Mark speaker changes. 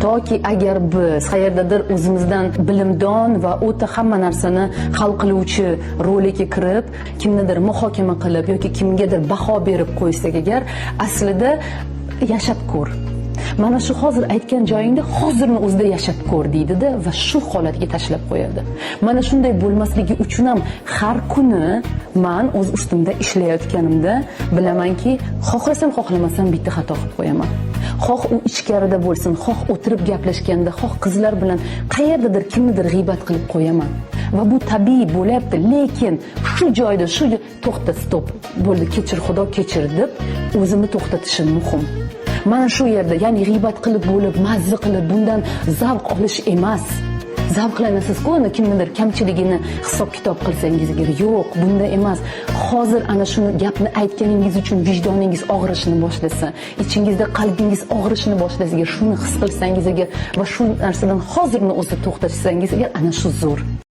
Speaker 1: toki agar biz qayerdadir o'zimizdan bilimdon va o'ta hamma narsani hal qiluvchi roliga kirib kimnidir muhokama qilib yoki kimgadir baho berib qo'ysak agar aslida yashab ko'r. Mana shu hozir aytgan joyingda hozirni o'zida yashab ko'r deydida va shu holatga tashlab qo'yadi. Mana shunday bo'lmasligi uchun ham har kuni men o'z ustimda ishlayotganimda bilamanki, xohlasam xohlamasam bitta xato qilib qo'yaman. Xoh u ichkarida bo'lsin, xoh o'tirib gaplashganda, xoh qizlar bilan qayerdadir kimnidir g'iybat qilib qo'yaman. Va bu tabiiy bo'lyapti, lekin shu joyda to'xta, stop. Bo'ldi, kechir xudo, kechir deb o'zimni to'xtatishim muhim. Mana shu yerda, ya'ni g'iybat qilib bo'lib, mazza qilib bundan zavq olish emas. Zavqlanasiz-ku, kimnidir kamchiligini hisob-kitob qilsangiz yo'q, bunda emas. Hozir ana shuni gapni aytganingiz uchun vijdoningiz og'rishni boshlasa, ichingizda qalbingiz og'rishni boshlasa, shuni his qilsangiz va shu narsadan hozirni o'zi to'xtatsangiz, ana shu zo'r.